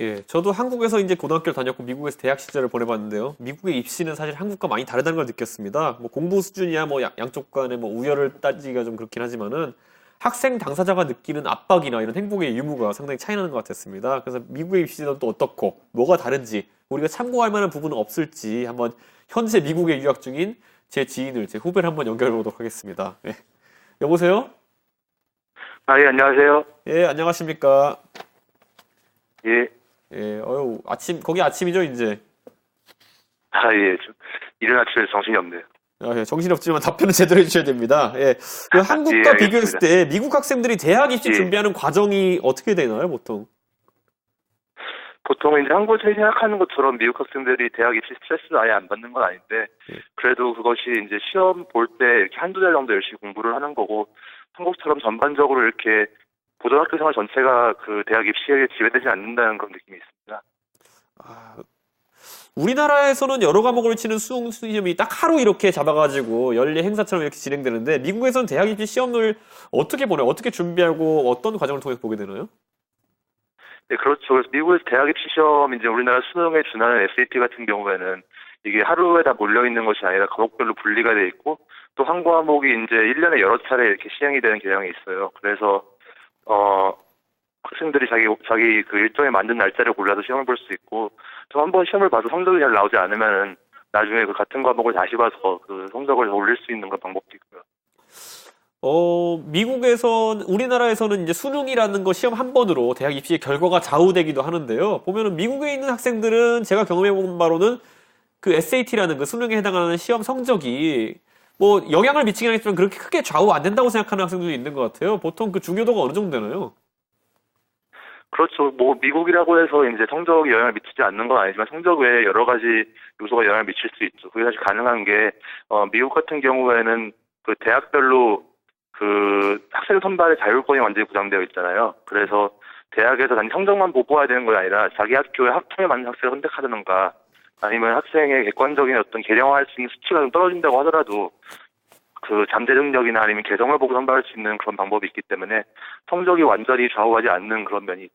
예, 저도 한국에서 이제 고등학교를 다녔고 미국에서 대학 시절을 보내봤는데요. 미국의 입시는 사실 한국과 많이 다르다는 걸 느꼈습니다. 뭐 공부 수준이야 뭐 양쪽 간의 뭐 우열을 따지기가 좀 그렇긴 하지만은 학생 당사자가 느끼는 압박이나 이런 행복의 유무가 상당히 차이나는 것 같았습니다. 그래서 미국의 입시는 또 어떻고 뭐가 다른지 우리가 참고할 만한 부분은 없을지 한번 현재 미국에 유학 중인 제 지인을 제 후배를 한번 연결해 보도록 하겠습니다. 예. 여보세요? 아, 예, 안녕하세요. 예, 안녕하십니까? 예. 예, 어유 아침 거기 아침이죠 이제. 아, 예. 일어나 집에 정신이 없네요. 아, 예, 정신없지만 답변을 제대로 해주셔야 됩니다. 예, 그 예, 한국과 비교했을 알겠습니다. 때 미국 학생들이 대학 입시 예. 준비하는 과정이 어떻게 되나요, 보통? 보통 이제 한국에서 생각하는 것처럼 미국 학생들이 대학 입시 스트레스를 아예 안 받는 건 아닌데, 예. 그래도 그것이 이제 시험 볼 때 이렇게 한두 달 정도 열심히 공부를 하는 거고, 한국처럼 전반적으로 이렇게 고등학교 생활 전체가 그 대학 입시에 지배되지 않는다는 그런 느낌이 있습니다. 아, 우리나라에서는 여러 과목을 치는 수능 시험이 딱 하루 이렇게 잡아가지고 연례 행사처럼 이렇게 진행되는데 미국에서는 대학 입시 시험을 어떻게 보나요? 어떻게 준비하고 어떤 과정을 통해서 보게 되나요? 네, 그렇죠. 그래서 미국에서 대학 입시 시험, 이제 우리나라 수능에 준하는 SAT 같은 경우에는 이게 하루에 다 몰려 있는 것이 아니라 과목별로 분리가 돼 있고, 또 한 과목이 이제 1년에 여러 차례 이렇게 시행이 되는 경향이 있어요. 그래서, 학생들이 자기 그 일정에 맞는 날짜를 골라서 시험을 볼 수 있고, 또 한 번 시험을 봐서 성적이 잘 나오지 않으면은 나중에 그 같은 과목을 다시 봐서 그 성적을 올릴 수 있는 그런 방법도 있고요. 우리나라에서는 이제 수능이라는 거 시험 한 번으로 대학 입시의 결과가 좌우되기도 하는데요. 보면은 미국에 있는 학생들은 제가 경험해본 바로는 그 SAT라는 그 수능에 해당하는 시험 성적이 뭐 영향을 미치긴 하겠지만 그렇게 크게 좌우 안 된다고 생각하는 학생들도 있는 것 같아요. 보통 그 중요도가 어느 정도 되나요? 그렇죠. 뭐 미국이라고 해서 이제 성적에 영향을 미치지 않는 건 아니지만 성적 외에 여러 가지 요소가 영향을 미칠 수 있죠. 그게 사실 가능한 게 미국 같은 경우에는 그 대학별로 그 학생 선발의 자율권이 완전히 보장되어 있잖아요. 그래서 대학에서 단지 성적만 보고 와야 되는 게 아니라 자기 학교의 학통에 맞는 학생을 선택하든가 아니면 학생의 객관적인 어떤 개량할 수 있는 수치가 좀 떨어진다고 하더라도 그 잠재 능력이나 아니면 개성을 보고 선발할 수 있는 그런 방법이 있기 때문에 성적이 완전히 좌우하지 않는 그런 면이 있죠.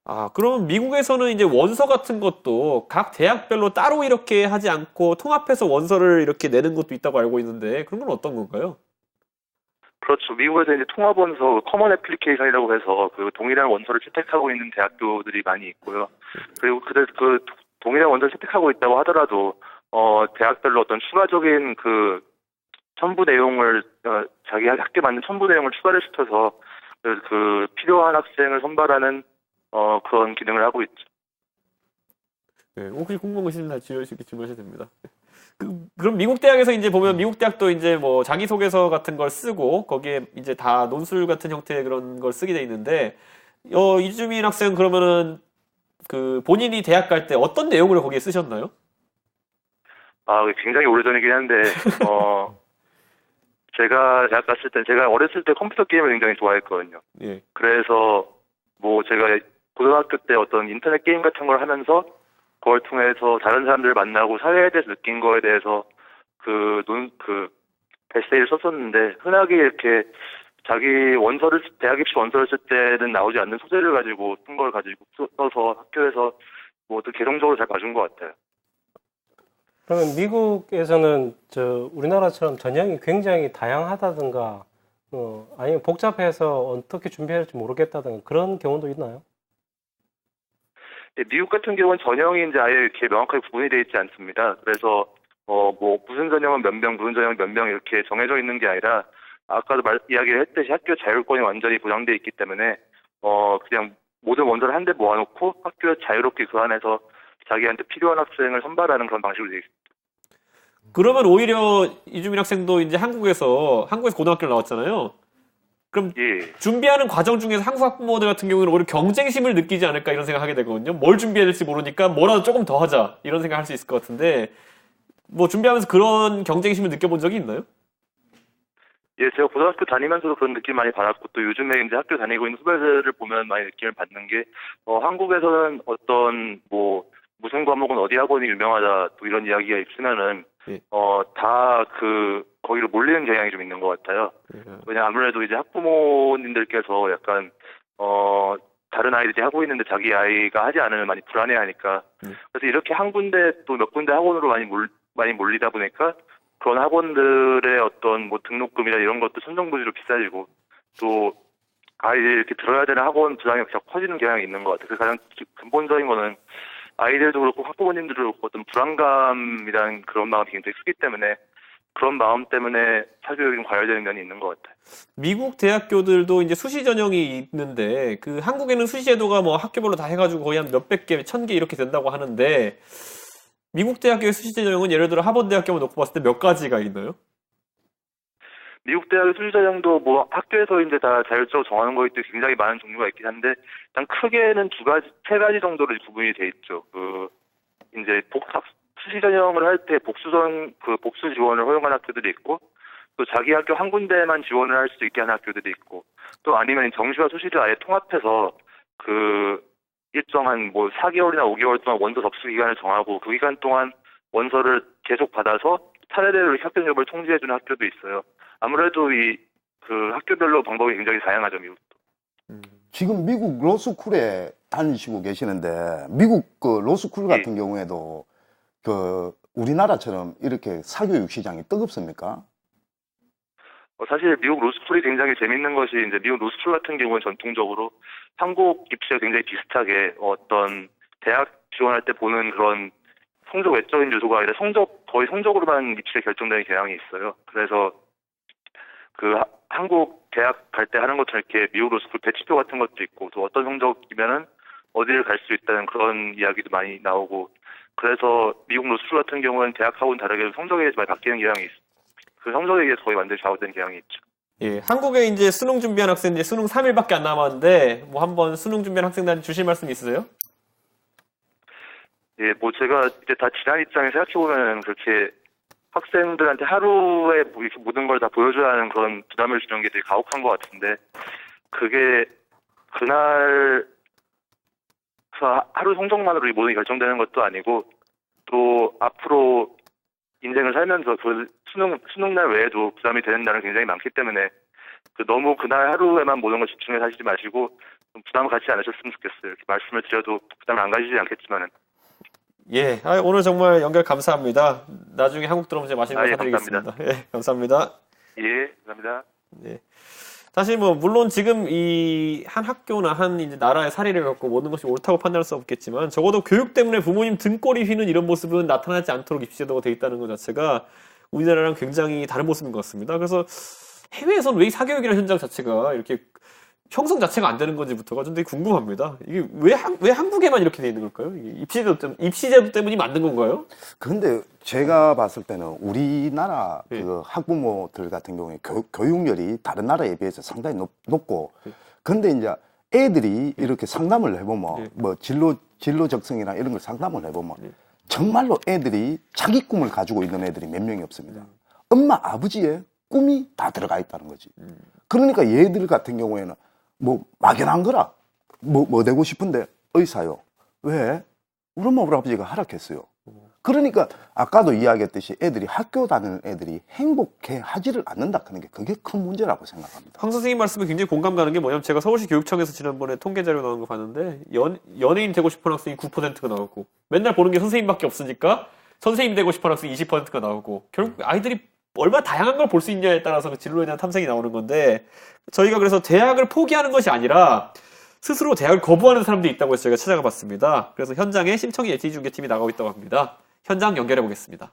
아, 그럼 미국에서는 이제 원서 같은 것도 각 대학별로 따로 이렇게 하지 않고 통합해서 원서를 이렇게 내는 것도 있다고 알고 있는데 그런 건 어떤 건가요? 그렇죠. 미국에서 이제 통합원서, 커먼 애플리케이션이라고 해서 그 동일한 원서를 채택하고 있는 대학교들이 많이 있고요. 그리고 그 동일한 원서를 채택하고 있다고 하더라도 대학별로 어떤 추가적인 그 첨부 내용을 자기 학교에 맞는 첨부 내용을 추가를 시켜서 그 필요한 학생을 선발하는 그런 기능을 하고 있죠. 네, 혹시 궁금한 거 있으면 질문하셔도 됩니다. 그럼 미국 대학에서 이제 보면 미국 대학도 이제 뭐 자기소개서 같은 걸 쓰고 거기에 이제 다 논술 같은 형태의 그런 걸 쓰게 돼 있는데 이주민 학생 그러면은 그 본인이 대학 갈 때 어떤 내용을 거기에 쓰셨나요? 아, 굉장히 오래전이긴 한데 제가 대학 갔을 때 제가 어렸을 때 컴퓨터 게임을 굉장히 좋아했거든요. 예. 그래서 뭐 제가 고등학교 때 어떤 인터넷 게임 같은 걸 하면서 그걸 통해서 다른 사람들을 만나고 사회에 대해서 느낀 거에 대해서 그 에세이를 썼었는데 흔하게 이렇게 자기 대학 입시 원서를 쓸 때는 나오지 않는 소재를 가지고 쓴 걸 가지고 써서 학교에서 뭐 또 개성적으로 잘 봐준 것 같아요. 그러면 미국에서는 우리나라처럼 전형이 굉장히 다양하다든가 아니면 복잡해서 어떻게 준비해야 할지 모르겠다든가 그런 경우도 있나요? 네, 미국 같은 경우는 전형이 이제 아예 이렇게 명확하게 구분이 되어 있지 않습니다. 그래서 뭐 무슨 전형은 몇 명, 무슨 전형은 몇 명 이렇게 정해져 있는 게 아니라 아까도 이야기를 했듯이 학교 자율권이 완전히 보장되어 있기 때문에 그냥 모든 원서를 한 대 모아놓고 학교 자유롭게 그 안에서 자기한테 필요한 학생을 선발하는 그런 방식으로 되어 있습니다. 그러면 오히려 이주민 학생도 이제 한국에서 고등학교를 나왔잖아요. 그럼 예. 준비하는 과정 중에서 한국 학부모들 같은 경우는 오히려 경쟁심을 느끼지 않을까 이런 생각하게 되거든요. 뭘 준비해야 될지 모르니까 뭐라도 조금 더 하자 이런 생각할 수 있을 것 같은데 뭐 준비하면서 그런 경쟁심을 느껴본 적이 있나요? 예, 제가 고등학교 다니면서도 그런 느낌 많이 받았고 또 요즘에 이제 학교 다니고 있는 후배들을 보면 많이 느낌을 받는 게 한국에서는 어떤 뭐 무슨 과목은 어디 학원이 유명하다 또 이런 이야기가 있으면은 예. 다 거기로 몰리는 경향이 좀 있는 것 같아요. 예. 왜냐 아무래도 이제 학부모님들께서 약간 다른 아이들이 하고 있는데 자기 아이가 하지 않으면 많이 불안해하니까 그래서 이렇게 한 군데 또 몇 군데 학원으로 많이 몰리다 보니까 그런 학원들의 어떤 뭐 등록금이나 이런 것도 천정부지로 비싸지고 또 아이들이 이렇게 들어야 되는 학원 부담이 계속 커지는 경향이 있는 것 같아요. 그래서 가장 근본적인 거는 아이들도 그렇고 학부모님들도 그렇고 어떤 불안감이라는 그런 마음이 굉장히 크기 때문에 그런 마음 때문에 사교육이 좀 과열되는 면이 있는 것 같아요. 미국 대학교들도 이제 수시 전형이 있는데 그 한국에는 수시 제도가 뭐 학교별로 다 해가지고 거의 한 몇백 개, 1000개 이렇게 된다고 하는데 미국 대학교의 수시 전형은 예를 들어 하버드 대학교만 놓고 봤을 때 몇 가지가 있나요? 미국 대학의 수시 전형도 뭐 학교에서 이제 다 자율적으로 정하는 거에 굉장히 많은 종류가 있긴 한데 일단 크게는 세 가지 정도로 구분이 돼 있죠. 이제 수시 전형을 할 때 복수 지원을 허용한 학교들이 있고 또 자기 학교 한 군데만 지원을 할 수 있게 하는 학교들이 있고 또 아니면 정시와 수시를 아예 통합해서 일정한 뭐 4개월이나 5개월 동안 원서 접수 기간을 정하고 그 기간 동안 원서를 계속 받아서 차례대로 합격률을 통지해주는 학교도 있어요. 아무래도 학교별로 방법이 굉장히 다양하죠, 미국도. 지금 미국 로스쿨에 다니시고 계시는데 미국 그 로스쿨 같은 경우에도 우리나라처럼 이렇게 사교육 시장이 뜨겁습니까? 사실 미국 로스쿨이 굉장히 재밌는 것이 이제 미국 로스쿨 같은 경우는 전통적으로 한국 입시와 굉장히 비슷하게 어떤 대학 지원할 때 보는 그런 성적 외적인 요소가 아니라 거의 성적으로만 입시가 결정되는 경향이 있어요. 그래서 한국 대학 갈 때 하는 것처럼 이렇게 미국 로스쿨 배치표 같은 것도 있고 또 어떤 성적이면은 어디를 갈 수 있다는 그런 이야기도 많이 나오고 그래서 미국 로스쿨 같은 경우는 대학하고는 다르게 성적에 의해서 많이 바뀌는 경향이 있어요. 그 성적에 의해서 거의 완전히 좌우되는 경향이 있죠. 예, 한국에 이제 수능 준비한 학생 이제 수능 3일밖에 안 남았는데 뭐 한번 수능 준비한 학생들한테 주실 말씀 있으세요? 예, 뭐 제가 이제 다 지난 입장에 생각해 보면 그렇게 학생들한테 하루에 뭐 이렇게 모든 걸 다 보여줘야 하는 그런 부담을 주는 게 되게 가혹한 것 같은데 그게 그날 하루 성적만으로 이 모든 게 결정되는 것도 아니고 또 앞으로 인생을 살면서 수능날 외에도 부담이 되는 날은 굉장히 많기 때문에 너무 그날 하루에만 모든 걸 집중해서 하시지 마시고 좀 부담을 갖지 않으셨으면 좋겠어요. 이렇게 말씀을 드려도 부담을 안 가지지 않겠지만은. 예, 오늘 정말 연결 감사합니다. 나중에 한국 들어오면 제가 맛있는 거 사드리겠습니다. 감사합니다. 예, 감사합니다. 예, 감사합니다. 예. 사실 뭐 물론 지금 이 한 학교나 한 이제 나라의 사례를 갖고 모든 것이 옳다고 판단할 수 없겠지만 적어도 교육 때문에 부모님 등골이 휘는 이런 모습은 나타나지 않도록 입시제도가 돼 있다는 것 자체가 우리나라랑 굉장히 다른 모습인 것 같습니다. 그래서 해외에서는 왜 이 사교육이라는 현장 자체가 이렇게 형성 자체가 안 되는 건지부터가 좀 되게 궁금합니다. 이게 왜 한국에만 이렇게 돼 있는 걸까요? 이게 입시제도 때문이 맞는 건가요? 근데 제가 봤을 때는 우리나라 예. 그 학부모들 같은 경우에 교육열이 다른 나라에 비해서 상당히 높고 근데 이제 애들이 이렇게 상담을 해보면 예. 뭐 진로 적성이나 이런 걸 상담을 해보면 예. 정말로 애들이 자기 꿈을 가지고 있는 애들이 몇 명이 없습니다. 엄마 아버지의 꿈이 다 들어가 있다는 거지. 그러니까 얘들 같은 경우에는 뭐 막연한 거라 뭐 되고 싶은데 의사요. 왜? 우리 엄마 우리 아버지가 하락했어요. 그러니까 아까도 이야기했듯이 애들이 학교 다니는 애들이 행복해 하지를 않는다 하는 게 그게 큰 문제라고 생각합니다. 황 선생님 말씀에 굉장히 공감 가는 게 뭐냐면 제가 서울시 교육청에서 지난번에 통계 자료 나온 거 봤는데 연예인 되고 싶은 학생이 9%가 나오고 맨날 보는 게 선생님밖에 없으니까 선생님 되고 싶은 학생이 20%가 나오고 결국 아이들이 얼마나 다양한 걸 볼 수 있냐에 따라서 그 진로에 대한 탐색이 나오는 건데 저희가 그래서 대학을 포기하는 것이 아니라 스스로 대학을 거부하는 사람들이 있다고 해서 저희가 찾아가 봤습니다. 그래서 현장에 심청이 예티중계팀이 나가고 있다고 합니다. 현장 연결해 보겠습니다.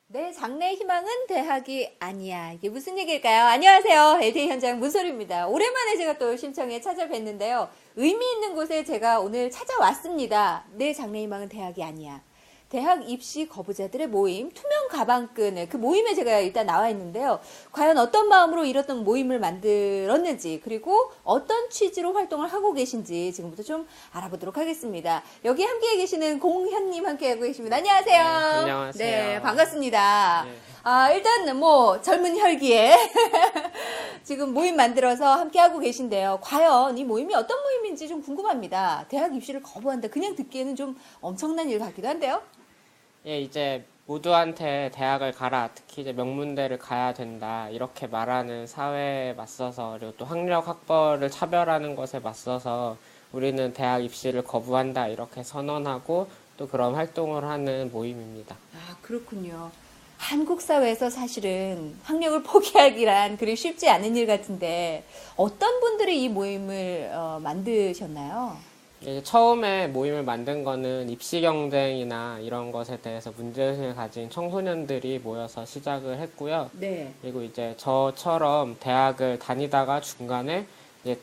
내 장래의 희망은 대학이 아니야. 이게 무슨 얘기일까요? 안녕하세요. LTE 현장 문소리입니다. 오랜만에 제가 또 심청에 찾아뵀는데요. 의미 있는 곳에 제가 오늘 찾아왔습니다. 내 장래의 희망은 대학이 아니야. 대학 입시 거부자들의 모임, 투명 가방끈, 그 모임에 제가 일단 나와 있는데요. 과연 어떤 마음으로 이런 모임을 만들었는지, 그리고 어떤 취지로 활동을 하고 계신지 지금부터 좀 알아보도록 하겠습니다. 여기 함께 계시는 공현님 함께하고 계십니다. 안녕하세요. 네, 안녕하세요. 네, 반갑습니다. 네. 일단 뭐 젊은 혈기에 지금 모임 만들어서 함께하고 계신데요. 과연 이 모임이 어떤 모임인지 좀 궁금합니다. 대학 입시를 거부한다. 그냥 듣기에는 좀 엄청난 일 같기도 한데요. 예, 이제 모두한테 대학을 가라, 특히 이제 명문대를 가야 된다, 이렇게 말하는 사회에 맞서서, 그리고 또 학력 학벌을 차별하는 것에 맞서서 우리는 대학 입시를 거부한다, 이렇게 선언하고 또 그런 활동을 하는 모임입니다. 아, 그렇군요. 한국 사회에서 사실은 학력을 포기하기란 그리 쉽지 않은 일 같은데 어떤 분들이 이 모임을 만드셨나요? 이제 처음에 모임을 만든 거는 입시 경쟁이나 이런 것에 대해서 문제의식을 가진 청소년들이 모여서 시작을 했고요. 네. 그리고 이제 저처럼 대학을 다니다가 중간에 이제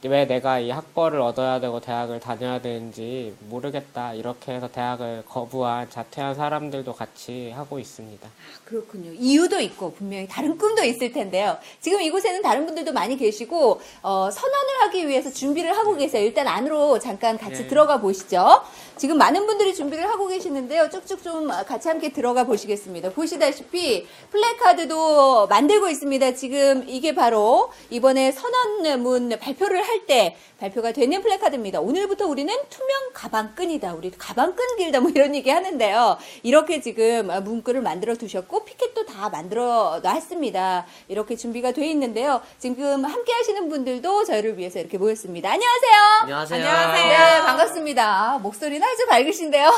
왜 내가 이 학벌을 얻어야 되고 대학을 다녀야 되는지 모르겠다, 이렇게 해서 대학을 거부한 자퇴한 사람들도 같이 하고 있습니다. 그렇군요. 이유도 있고 분명히 다른 꿈도 있을 텐데요. 지금 이곳에는 다른 분들도 많이 계시고 선언을 하기 위해서 준비를 하고 계세요. 일단 안으로 잠깐 같이 들어가 보시죠. 지금 많은 분들이 준비를 하고 계시는데요. 쭉쭉 좀 같이 함께 들어가 보시겠습니다. 보시다시피 플래카드도 만들고 있습니다. 지금 이게 바로 이번에 선언문 발표를 할 때 발표가 되는 플래카드입니다. 오늘부터 우리는 투명 가방끈이다. 우리 가방끈 길다. 뭐 이런 얘기 하는데요. 이렇게 지금 문구를 만들어 두셨고 피켓도 다 만들어 놨습니다. 이렇게 준비가 돼 있는데요. 지금 함께 하시는 분들도 저희를 위해서 이렇게 모였습니다. 안녕하세요. 안녕하세요. 네, 반갑습니다. 목소리는 아주 밝으신데요.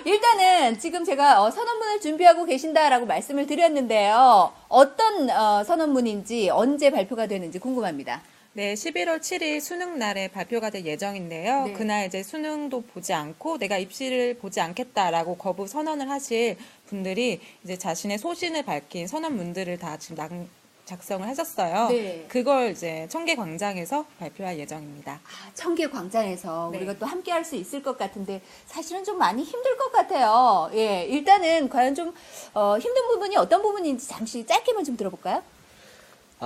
일단은 지금 제가 선언문을 준비하고 계신다라고 말씀을 드렸는데요. 어떤 선언문인지 언제 발표가 되는지 궁금합니다. 네, 11월 7일 수능 날에 발표가 될 예정인데요. 네. 그날 이제 수능도 보지 않고 내가 입시를 보지 않겠다라고 거부 선언을 하실 분들이 이제 자신의 소신을 밝힌 선언문들을 다 지금 작성을 하셨어요. 네. 그걸 이제 청계광장에서 발표할 예정입니다. 청계 광장에서 네. 우리가 또 함께 할 수 있을 것 같은데 사실은 좀 많이 힘들 것 같아요. 예, 일단은 과연 좀 힘든 부분이 어떤 부분인지 잠시 짧게만 좀 들어볼까요?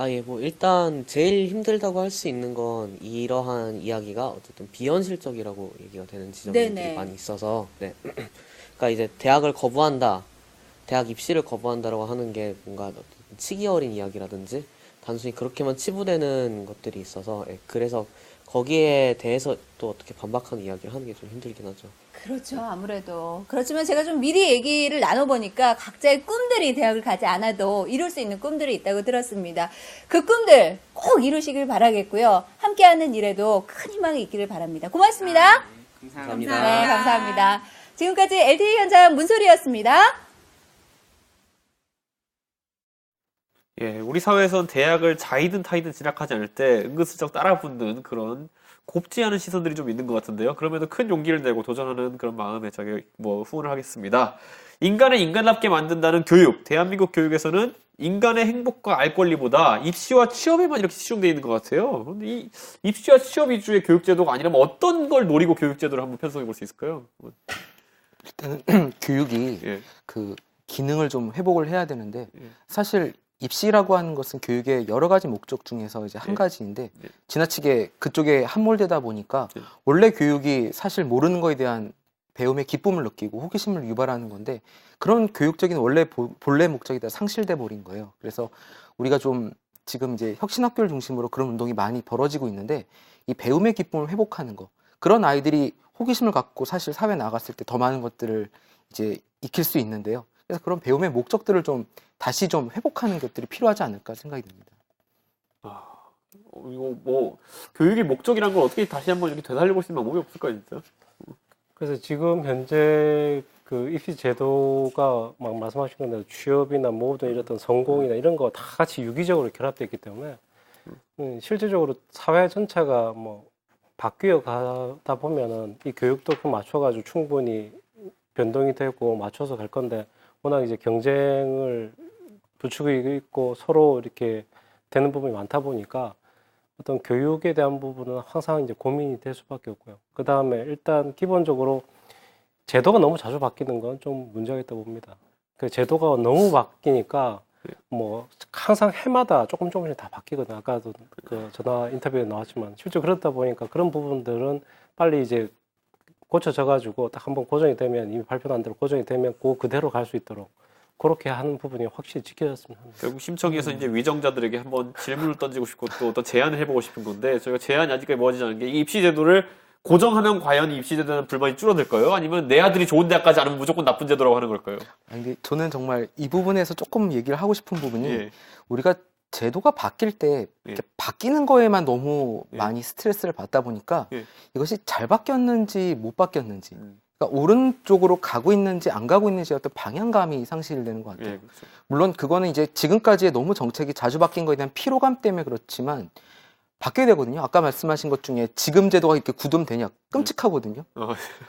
예, 뭐, 일단, 제일 힘들다고 할 수 있는 건, 이러한 이야기가 어쨌든 비현실적이라고 얘기가 되는 지점들이 네네. 많이 있어서, 네. 그러니까 이제 대학을 거부한다, 대학 입시를 거부한다라고 하는 게 뭔가 어떤 치기 어린 이야기라든지, 단순히 그렇게만 치부되는 것들이 있어서, 예, 그래서 거기에 대해서 또 어떻게 반박하는 이야기를 하는 게 좀 힘들긴 하죠. 그렇죠. 아무래도. 그렇지만 제가 좀 미리 얘기를 나눠보니까 각자의 꿈들이 대학을 가지 않아도 이룰 수 있는 꿈들이 있다고 들었습니다. 그 꿈들 꼭 이루시길 바라겠고요. 함께하는 일에도 큰 희망이 있기를 바랍니다. 고맙습니다. 감사합니다. 네, 감사합니다. 지금까지 LTE 현장 문소리였습니다. 예, 우리 사회에선 대학을 자이든 타이든 진학하지 않을 때 은근슬쩍 따라붙는 그런 곱지 않은 시선들이 좀 있는 것 같은데요. 그럼에도 큰 용기를 내고 도전하는 그런 마음에 저기 후원을 하겠습니다. 인간을 인간답게 만든다는 교육. 대한민국 교육에서는 인간의 행복과 알 권리보다 입시와 취업에만 이렇게 치중되어 있는 것 같아요. 그런데 이 입시와 취업 위주의 교육제도가 아니라면 어떤 걸 노리고 교육제도를 한번 편성해 볼 수 있을까요? 일단은 교육이 예. 그 기능을 좀 회복을 해야 되는데 예. 사실 입시라고 하는 것은 교육의 여러 가지 목적 중에서 이제 한 예. 가지인데 예. 지나치게 그쪽에 함몰되다 보니까 예. 원래 교육이 사실 모르는 거에 대한 배움의 기쁨을 느끼고 호기심을 유발하는 건데 그런 교육적인 원래 본래 목적이 다 상실돼 버린 거예요. 그래서 우리가 좀 지금 이제 혁신학교를 중심으로 그런 운동이 많이 벌어지고 있는데 이 배움의 기쁨을 회복하는 거 그런 아이들이 호기심을 갖고 사실 사회에 나갔을 때 더 많은 것들을 이제 익힐 수 있는데요. 그래서 그런 배움의 목적들을 좀 다시 좀 회복하는 것들이 필요하지 않을까 생각이 듭니다. 이거 뭐 교육의 목적이란 걸 어떻게 다시 한번 이렇게 되살려볼 수 있는 방법이 없을까요, 진짜? 그래서 지금 현재 그 입시 제도가 막 말씀하신 건데 취업이나 모든 이런 성공이나 이런 거 다 같이 유기적으로 결합되어 있기 때문에 실질적으로 사회 전체가 뭐 바뀌어 가다 보면은 이 교육도 그 맞춰가지고 충분히 변동이 되고 맞춰서 갈 건데 워낙 이제 경쟁을 부추기고 있고 서로 이렇게 되는 부분이 많다 보니까 어떤 교육에 대한 부분은 항상 이제 고민이 될 수밖에 없고요. 그 다음에 일단 기본적으로 제도가 너무 자주 바뀌는 건 좀 문제가 있다고 봅니다. 그 제도가 너무 바뀌니까 뭐 항상 해마다 조금씩 다 바뀌거든요. 아까도 그 전화 인터뷰에 나왔지만 실제 그렇다 보니까 그런 부분들은 빨리 이제 고쳐져 가지고 딱 한번 고정이 되면 이미 발표한 대로 고정이 되면 그대로 갈 수 있도록 그렇게 하는 부분이 확실히 지켜졌으면 합니다. 결국 심청위에서 이제 위정자들에게 한번 질문을 던지고 싶고 또 어떤 제안을 해보고 싶은 건데 저희가 제안이 아직까지 모아지지 않은 게 이 입시 제도를 고정하면 과연 입시제도에 대한 불만이 줄어들까요? 아니면 내 아들이 좋은 대학까지 안 하면 무조건 나쁜 제도라고 하는 걸까요? 아니, 근데 저는 정말 이 부분에서 조금 얘기를 하고 싶은 부분이 예. 우리가 제도가 바뀔 때 이렇게 바뀌는 거에만 너무 예. 많이 스트레스를 받다 보니까 예. 이것이 잘 바뀌었는지 못 바뀌었는지 그러니까 오른쪽으로 가고 있는지 안 가고 있는지 어떤 방향감이 상실되는 것 같아요. 예, 그렇죠. 물론 그거는 이제 지금까지의 너무 정책이 자주 바뀐 거에 대한 피로감 때문에 그렇지만 바뀌어야 되거든요. 아까 말씀하신 것 중에 지금 제도가 이렇게 굳으면 끔찍하거든요.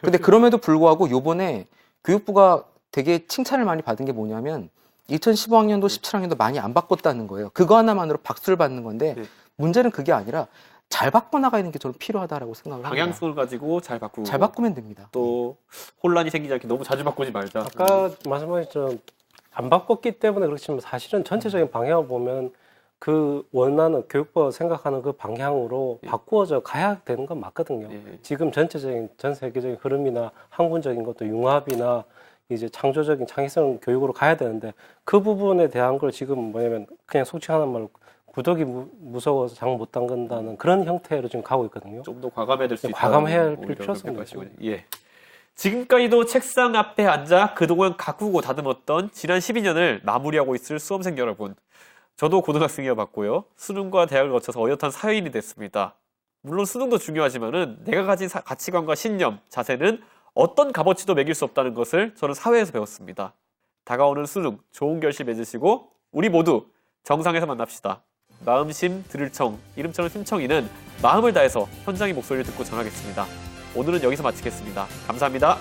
근데 그럼에도 불구하고 요번에 교육부가 되게 칭찬을 많이 받은 게 뭐냐면 2015학년도, 17학년도 많이 안 바꿨다는 거예요. 그거 하나만으로 박수를 받는 건데 네. 문제는 그게 아니라 잘 바꿔나가는 게 저는 필요하다라고 생각을 합니다. 방향성을 가지고 잘 바꾸고 잘 바꾸면 됩니다. 또 혼란이 생기지 않게 너무 자주 바꾸지 말자. 아까 말씀하셨처럼 안 바꿨기 때문에 그렇지만 사실은 전체적인 방향을 보면 그 원하는 교육부가 생각하는 그 방향으로 예. 바꾸어져 가야 되는 건 맞거든요. 예. 지금 전체적인 전 세계적인 흐름이나 학문적인 것도 융합이나 이제 창조적인 창의성 교육으로 가야 되는데 그 부분에 대한 걸 지금 뭐냐면 그냥 솔직히 하는 말로 구독이 무서워서 장 못 담근다는 그런 형태로 지금 가고 있거든요. 좀 더 과감해야 될 수 있다. 과감해야 할 필요성이 있죠. 예. 지금까지도 책상 앞에 앉아 그동안 가꾸고 다듬었던 지난 12년을 마무리하고 있을 수험생 여러분. 저도 고등학생이어봤고요. 수능과 대학을 거쳐서 어엿한 사회인이 됐습니다. 물론 수능도 중요하지만은 내가 가진 가치관과 신념, 자세는 어떤 값어치도 매길 수 없다는 것을 저는 사회에서 배웠습니다. 다가오는 수능 좋은 결심 맺으시고 우리 모두 정상에서 만납시다. 마음심 들을 청, 이름처럼 심청이는 마음을 다해서 현장의 목소리를 듣고 전하겠습니다. 오늘은 여기서 마치겠습니다. 감사합니다.